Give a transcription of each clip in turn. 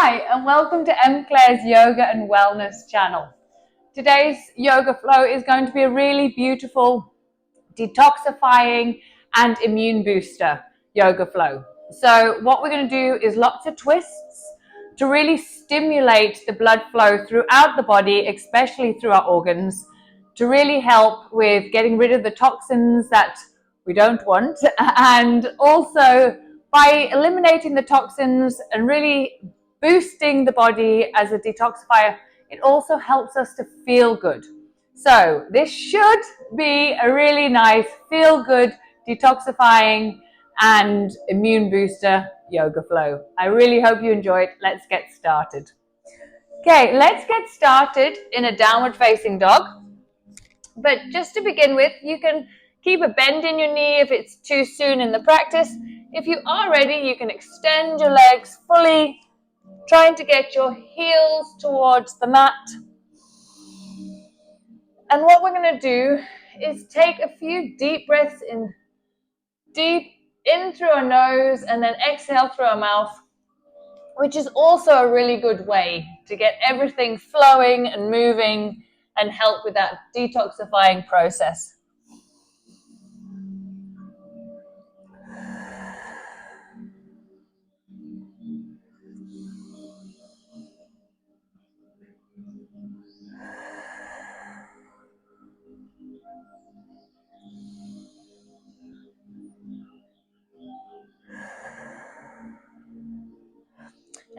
Hi, and welcome to M. Claire's Yoga and Wellness channel. Today's yoga flow is going to be a really beautiful detoxifying and immune booster yoga flow. So what we're going to do is lots of twists to really stimulate the blood flow throughout the body, especially through our organs, to really help with getting rid of the toxins that we don't want, and also by eliminating the toxins and really boosting the body as a detoxifier, it also helps us to feel good. So this should be a really nice feel-good, detoxifying and immune booster yoga flow. I really hope you enjoy it. Let's get started. Okay, let's get started in a downward facing dog. But just to begin with, you can keep a bend in your knee if it's too soon in the practice. If you are ready, you can extend your legs fully, trying to get your heels towards the mat. And what we're going to do is take a few deep breaths in, deep in through our nose and then exhale through our mouth, which is also a really good way to get everything flowing and moving and help with that detoxifying process.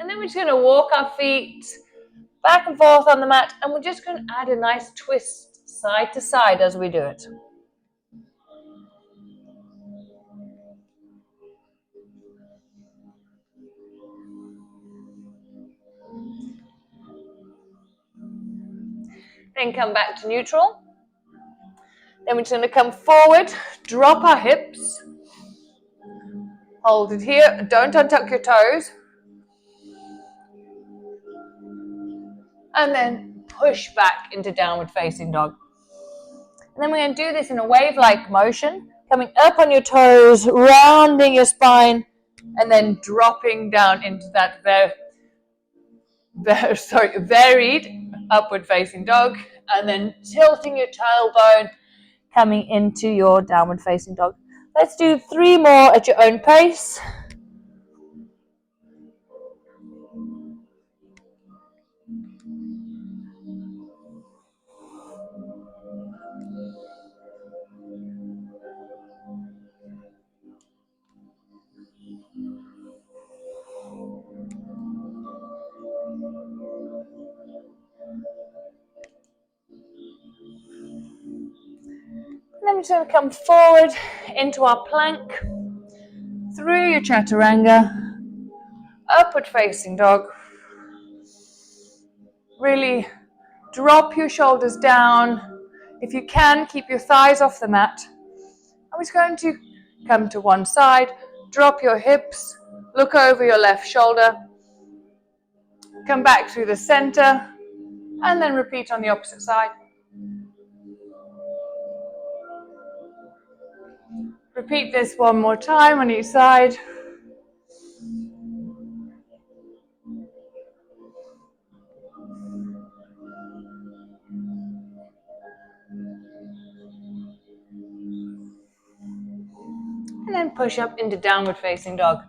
And then we're just going to walk our feet back and forth on the mat, and we're just going to add a nice twist side to side as we do it. Then come back to neutral. Then we're just going to come forward, drop our hips, hold it here, don't untuck your toes, and then push back into downward facing dog. And then we're going to do this in a wave-like motion, coming up on your toes, rounding your spine, and then dropping down into that varied upward facing dog, and then tilting your tailbone, coming into your downward facing dog. Let's do 3 more at your own pace. And then we're going to come forward into our plank, through your chaturanga, upward facing dog. Really drop your shoulders down. If you can, keep your thighs off the mat. I'm just going to come to one side, drop your hips, look over your left shoulder, come back through the center, and then repeat on the opposite side. Repeat this one more time on each side. And then push up into downward facing dog.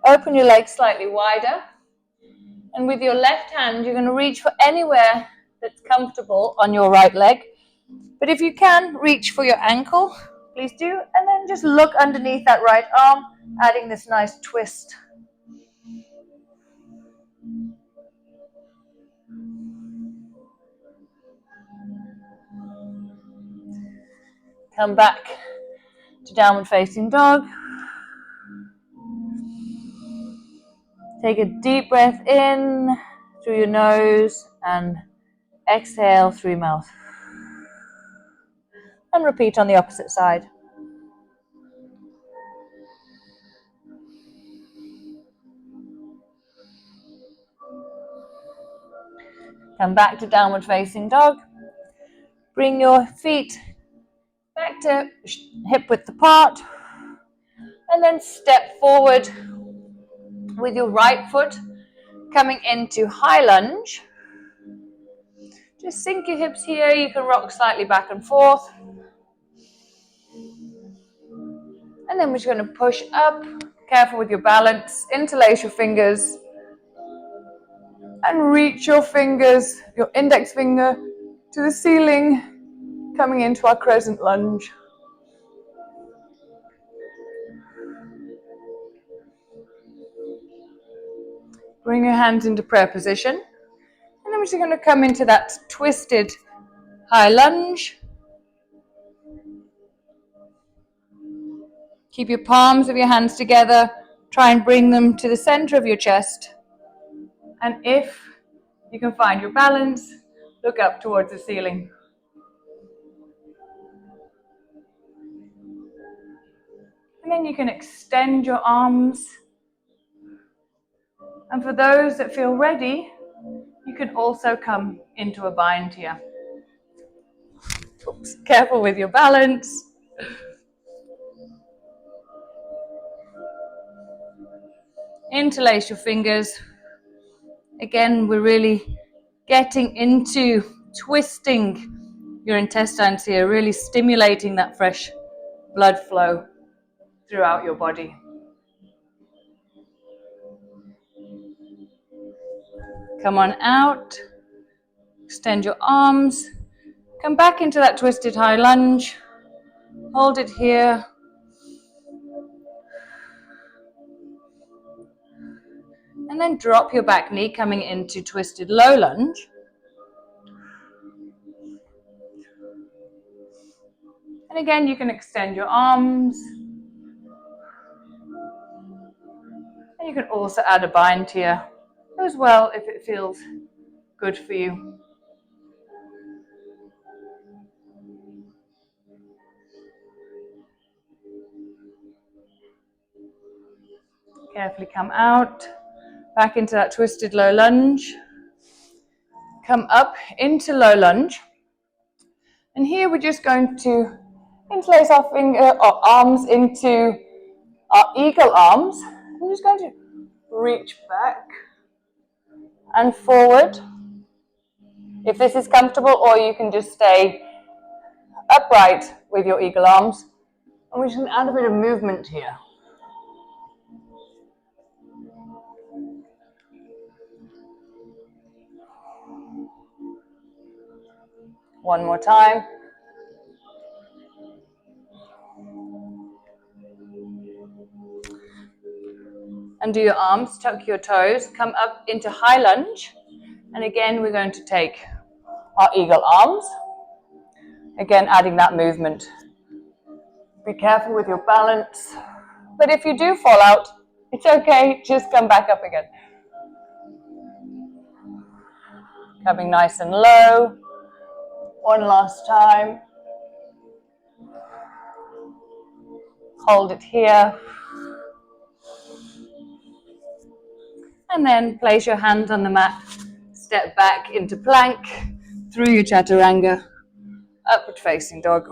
Open your legs slightly wider. And with your left hand, you're going to reach for anywhere that's comfortable on your right leg. But if you can, reach for your ankle, please do. And then just look underneath that right arm, adding this nice twist. Come back to downward facing dog. Take a deep breath in through your nose and exhale through your mouth. And repeat on the opposite side. Come back to downward facing dog. Bring your feet back to hip width apart. And then step forward with your right foot, coming into high lunge. Just sink your hips here. You can rock slightly back and forth. And then we're just going to push up. Careful with your balance. Interlace your fingers. And reach your fingers, your index finger, to the ceiling, coming into our crescent lunge. Bring your hands into prayer position. And then we're just going to come into that twisted high lunge. Keep your palms of your hands together. Try and bring them to the center of your chest. And if you can find your balance, look up towards the ceiling. And then you can extend your arms. And for those that feel ready, you can also come into a bind here. Oops, careful with your balance. Interlace your fingers. Again, we're really getting into twisting your intestines here, really stimulating that fresh blood flow throughout your body. Come on out. Extend your arms. Come back into that twisted high lunge. Hold it here. And then drop your back knee, coming into twisted low lunge. And again, you can extend your arms. And you can also add a bind here as well if it feels good for you. Carefully come out, back into that twisted low lunge. Come up into low lunge. And here we're just going to interlace our arms into our eagle arms. I'm just going to reach back and forward if this is comfortable, or you can just stay upright with your eagle arms. And we're just going to add a bit of movement here. One more time. Undo your arms, tuck your toes, come up into high lunge. And again, we're going to take our eagle arms. Again, adding that movement. Be careful with your balance. But if you do fall out, it's okay, just come back up again. Coming nice and low. One last time. Hold it here. And then place your hands on the mat. Step back into plank, through your chaturanga, upward facing dog.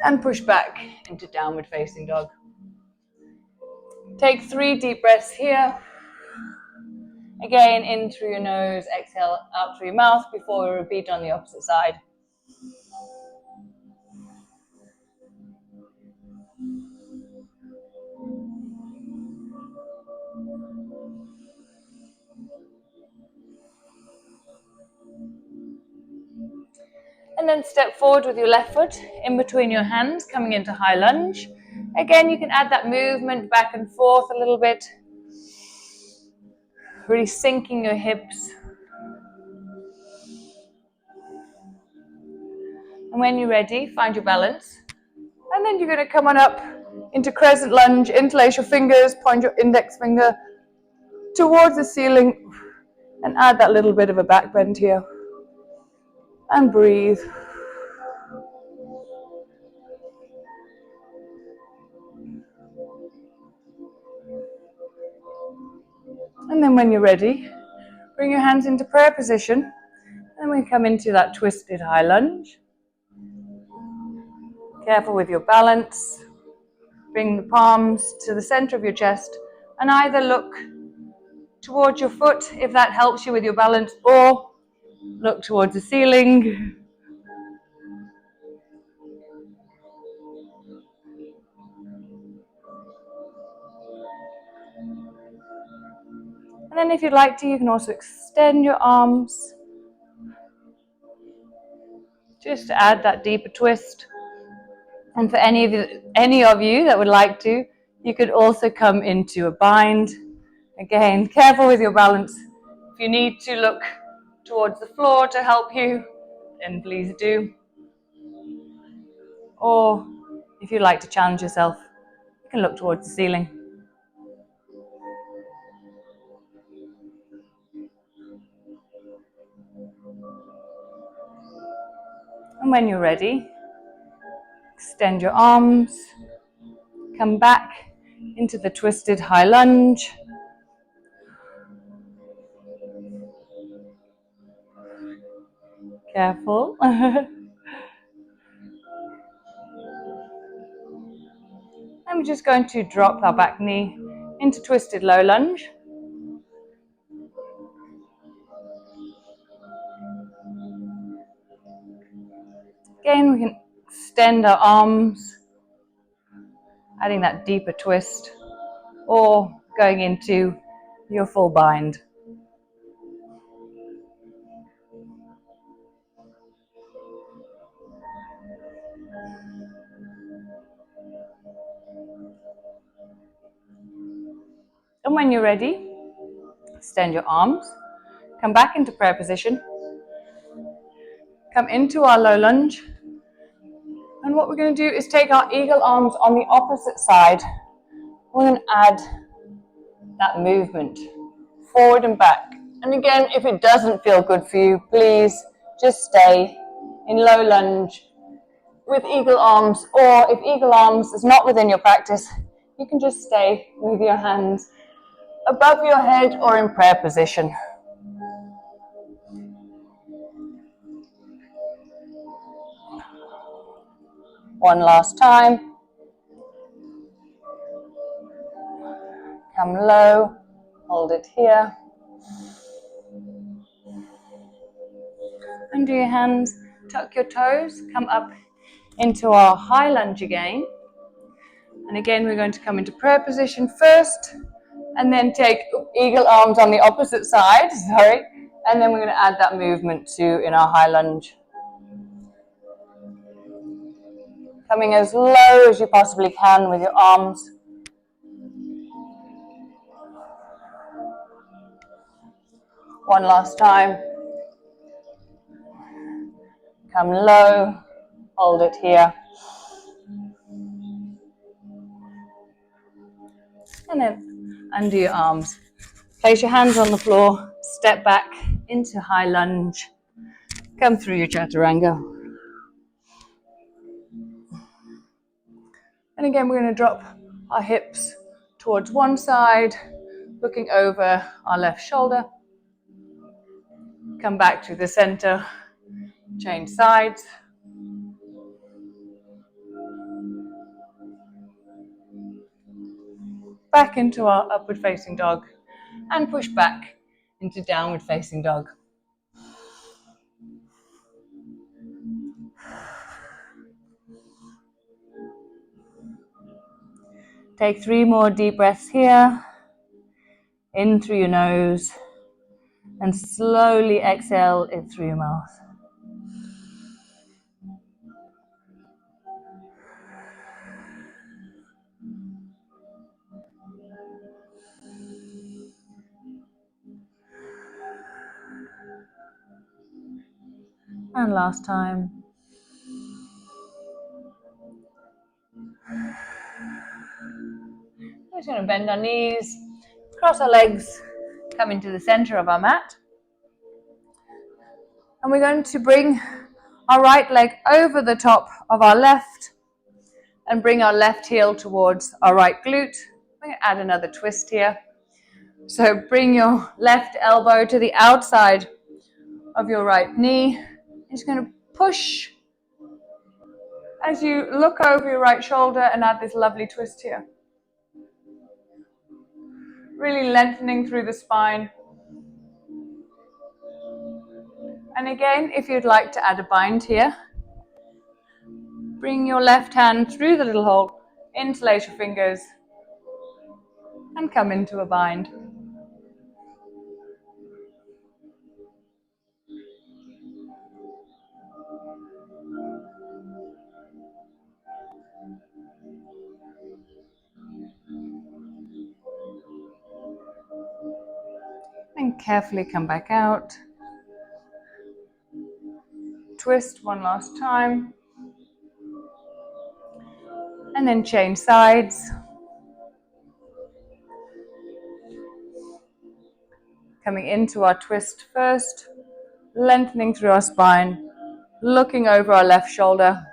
And push back into downward facing dog. Take 3 deep breaths here. Again, in through your nose, exhale out through your mouth before we repeat on the opposite side. And then step forward with your left foot in between your hands, coming into high lunge. Again, you can add that movement back and forth a little bit. Really sinking your hips. And when you're ready, find your balance. And then you're going to come on up into crescent lunge, interlace your fingers, point your index finger towards the ceiling, and add that little bit of a back bend here. And breathe. And then when you're ready, bring your hands into prayer position. And we come into that twisted high lunge. Careful with your balance. Bring the palms to the center of your chest and either look towards your foot if that helps you with your balance, or look towards the ceiling. And then if you'd like to, you can also extend your arms just to add that deeper twist. And for any of you that would like to, you could also come into a bind. Again, careful with your balance. If you need to look towards the floor to help you, then please do. Or if you'd like to challenge yourself, you can look towards the ceiling. And when you're ready, extend your arms, come back into the twisted high lunge. Careful. And we're just going to drop our back knee into twisted low lunge. Again, we can extend our arms, adding that deeper twist, or going into your full bind. And when you're ready, extend your arms, come back into prayer position, come into our low lunge. And what we're going to do is take our eagle arms on the opposite side. We're going to add that movement forward and back. And again, if it doesn't feel good for you, please just stay in low lunge with eagle arms, or if eagle arms is not within your practice, you can just stay with your hands above your head or in prayer position. One last time. Come low, hold it here. Undo your hands, tuck your toes, come up into our high lunge again. And again, we're going to come into prayer position first, and then take eagle arms on the opposite side, and then we're going to add that movement too in our high lunge. Coming as low as you possibly can with your arms. One last time. Come low, hold it here. And then undo your arms. Place your hands on the floor, step back into high lunge. Come through your chaturanga. And again, we're going to drop our hips towards one side, looking over our left shoulder. Come back to the center, change sides. Back into our upward facing dog and push back into downward facing dog. Take 3 more deep breaths here. In through your nose and slowly exhale it through your mouth. And last time. We're just going to bend our knees, cross our legs, come into the center of our mat. And we're going to bring our right leg over the top of our left and bring our left heel towards our right glute. We're going to add another twist here. So bring your left elbow to the outside of your right knee. You're just going to push As you look over your right shoulder and add this lovely twist here. Really lengthening through the spine. And again, if you'd like to add a bind here, bring your left hand through the little hole, interlace your fingers, and come into a bind. And carefully come back out. Twist one last time. And then change sides. Coming into our twist first, lengthening through our spine, looking over our left shoulder.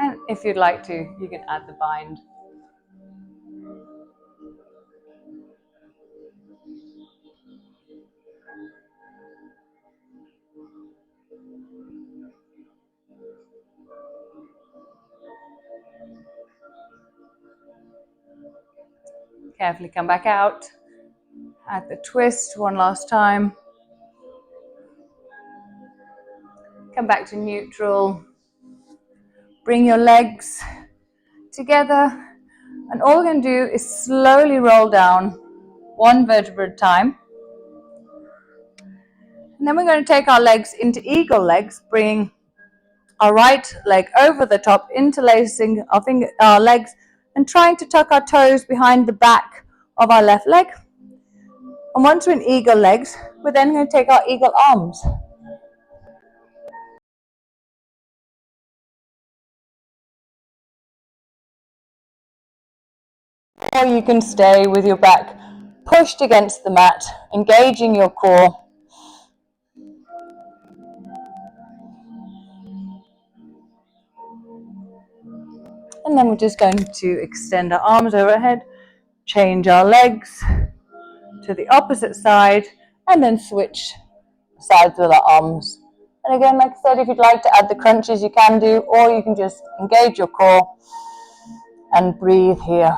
And if you'd like to, you can add the bind. Carefully come back out. Add the twist one last time. Come back to neutral. Bring your legs together. And all we're going to do is slowly roll down one vertebra at a time. And then we're going to take our legs into eagle legs, bringing our right leg over the top, interlacing our legs and trying to tuck our toes behind the back of our left leg. And once we're in eagle legs, we're then going to take our eagle arms. Or you can stay with your back pushed against the mat, engaging your core. And then we're just going to extend our arms overhead, change our legs to the opposite side, and then switch sides with our arms. And again, like I said, if you'd like to add the crunches, you can do, or you can just engage your core and breathe here.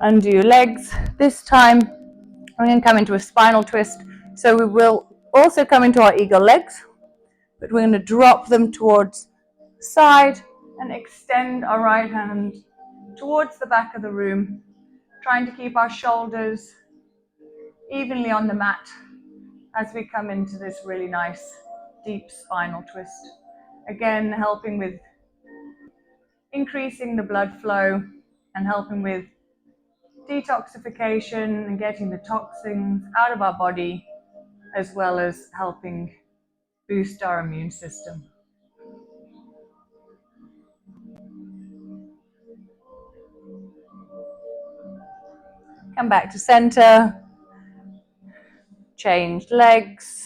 Undo your legs. This time, we're going to come into a spinal twist. So we will also come into our eagle legs, but we're going to drop them towards the side and extend our right hand towards the back of the room, trying to keep our shoulders evenly on the mat as we come into this really nice deep spinal twist. Again, helping with increasing the blood flow and helping with detoxification and getting the toxins out of our body, as well as helping boost our immune system. Come back to center, change legs,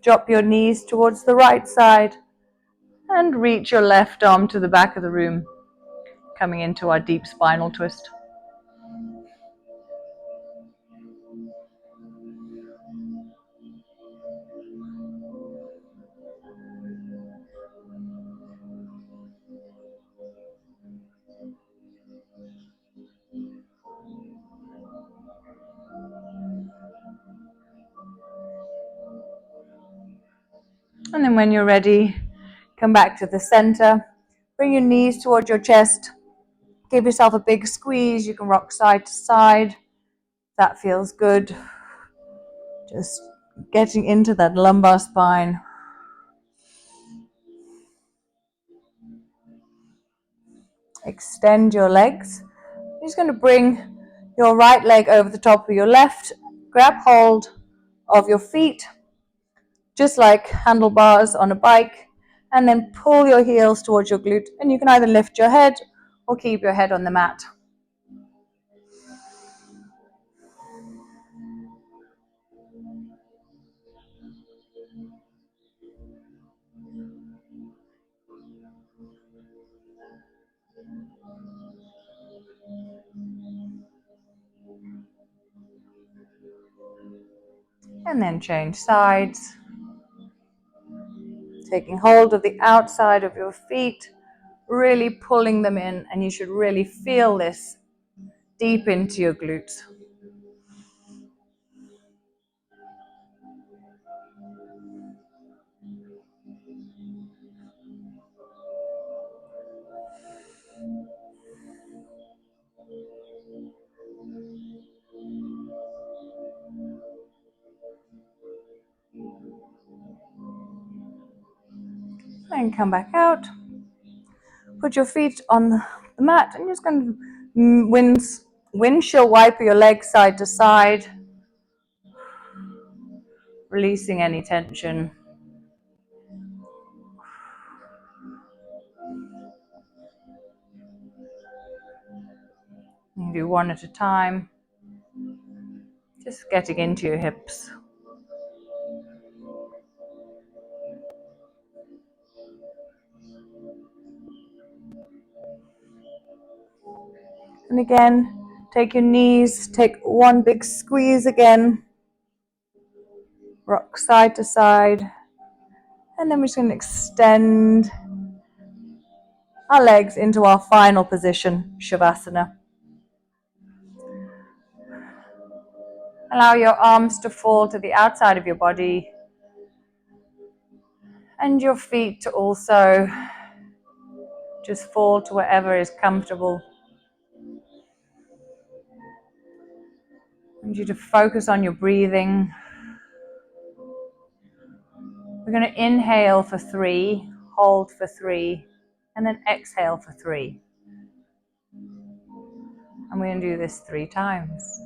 drop your knees towards the right side, and reach your left arm to the back of the room, coming into our deep spinal twist. And then when you're ready, come back to the center, bring your knees towards your chest, give yourself a big squeeze. You can rock side to side. That feels good. Just getting into that lumbar spine. Extend your legs. You're just going to bring your right leg over the top of your left, grab hold of your feet, just like handlebars on a bike, and then pull your heels towards your glute. And you can either lift your head or keep your head on the mat. And then change sides. Taking hold of the outside of your feet, really pulling them in, and you should really feel this deep into your glutes. Then come back out. Put your feet on the mat, and you're just going to windshield wipe your legs side to side, releasing any tension. You do one at a time, just getting into your hips. And again, take your knees, take one big squeeze again, rock side to side, and then we're just going to extend our legs into our final position, Shavasana. Allow your arms to fall to the outside of your body and your feet to also just fall to wherever is comfortable. I want you to focus on your breathing. We're going to inhale for 3, hold for 3, and then exhale for 3. And we're going to do this 3 times.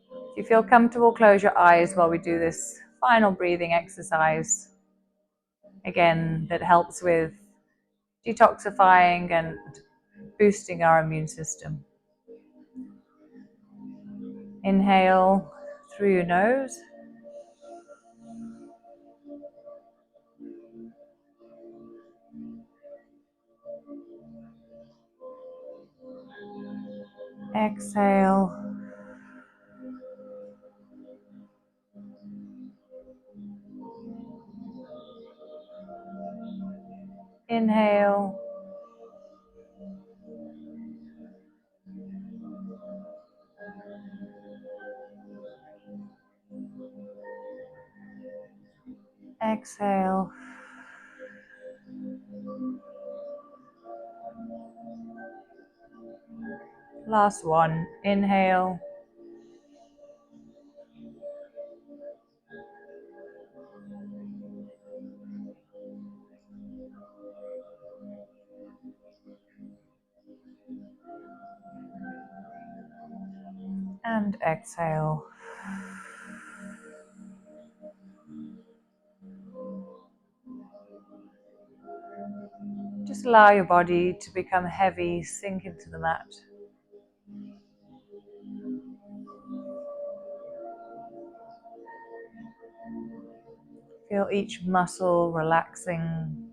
If you feel comfortable, close your eyes while we do this final breathing exercise. Again, that helps with detoxifying and boosting our immune system. Inhale through your nose. Exhale. Inhale. Exhale. Last one. Inhale. And exhale. Just allow your body to become heavy, sink into the mat. Feel each muscle relaxing.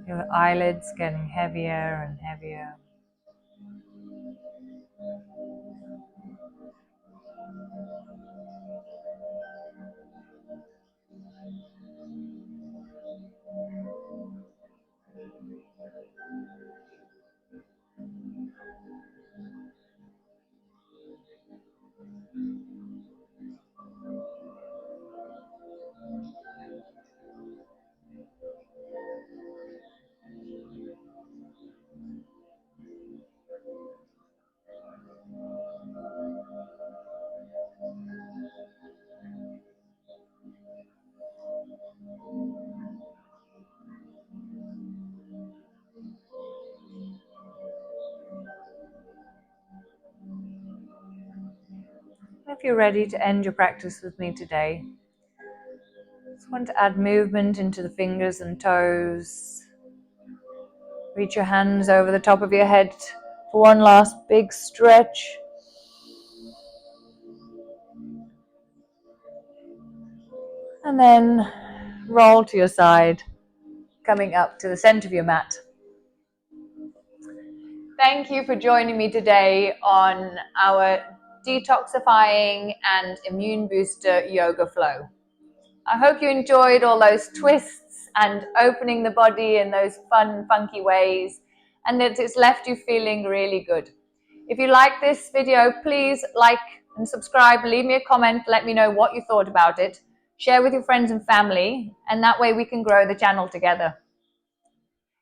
Your eyelids getting heavier and heavier. If you're ready to end your practice with me today, just want to add movement into the fingers and toes. Reach your hands over the top of your head for one last big stretch. And then roll to your side, coming up to the center of your mat. Thank you for joining me today on our detoxifying and immune booster yoga flow. I hope you enjoyed all those twists and opening the body in those fun, funky ways, and that it's left you feeling really good. If you like this video, please like and subscribe, leave me a comment, let me know what you thought about it, share with your friends and family, and that way we can grow the channel together.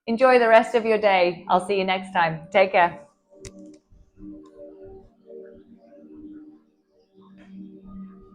Enjoy the rest of your day. I'll see you next time. Take care.